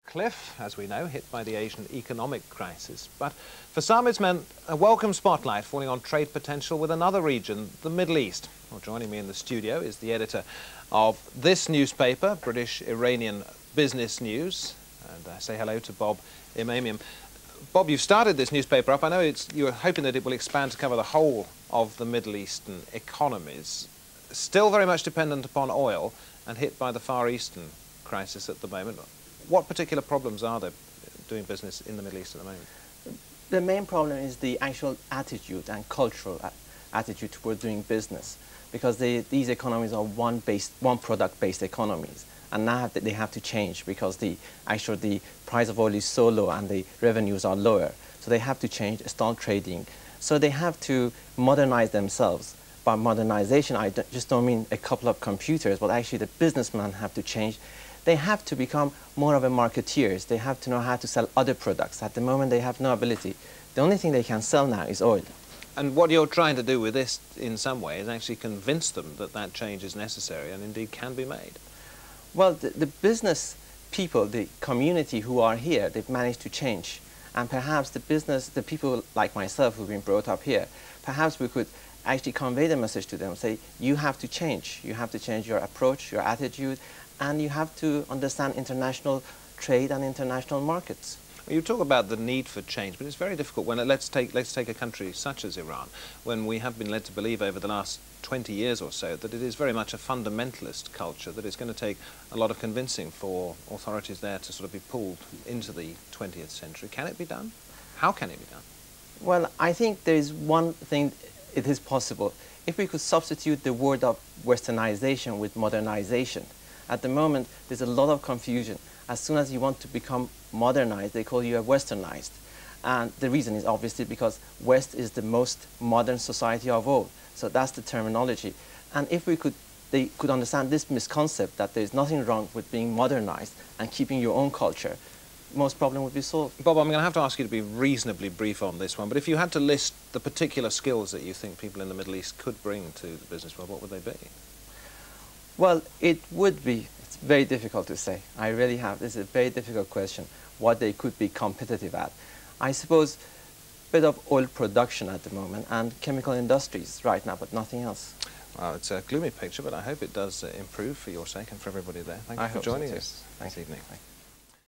cliff, as we know, hit by the Asian economic crisis. But for some, it's meant a welcome spotlight falling on trade potential with another region, the Middle East. Well, joining me in the studio is the editor of this newspaper, British Iranian Business News. And I say hello to Babak Emamian. Bob, you've started this newspaper up. I know you're hoping that it will expand to cover the whole of the Middle Eastern economies. Still very much dependent upon oil and hit by the Far Eastern crisis at the moment. What particular problems are there doing business in the Middle East at the moment? The main problem is the actual attitude and cultural attitude toward doing business, because these economies are one product-based economies, and now they have to change because the price of oil is so low and the revenues are lower. So they have to change, start trading. So they have to modernize themselves. By modernization, I just don't mean a couple of computers, but actually the businessmen have to change. They have to become more of a marketeers. They have to know how to sell other products. At the moment, they have no ability. The only thing they can sell now is oil. And what you're trying to do with this, in some way, is actually convince them that that change is necessary and indeed can be made. Well, the business people, the community who are here, they've managed to change. And perhaps the people like myself who've been brought up here, perhaps we could actually convey the message to them, say, you have to change. You have to change your approach, your attitude, and you have to understand international trade and international markets. You talk about the need for change, but it's very difficult when, let's take a country such as Iran, when we have been led to believe over the last 20 years or so that it is very much a fundamentalist culture, that it's going to take a lot of convincing for authorities there to sort of be pulled into the 20th century. Can it be done? How can it be done? Well, I think there is one thing it is possible. If we could substitute the word of westernization with modernization. At the moment, there's a lot of confusion. As soon as you want to become modernized, they call you a westernized. And the reason is obviously because West is the most modern society of all. So that's the terminology. And if they could understand this misconcept that there's nothing wrong with being modernized and keeping your own culture, most problem would be solved. Bob, I'm going to have to ask you to be reasonably brief on this one, but if you had to list the particular skills that you think people in the Middle East could bring to the business world, what would they be? Well, it would be. It's very difficult to say. I really have. This is a very difficult question, what they could be competitive at. I suppose a bit of oil production at the moment and chemical industries right now, but nothing else. Well, it's a gloomy picture, but I hope it does improve for your sake and for everybody there. Thank you for joining us this evening.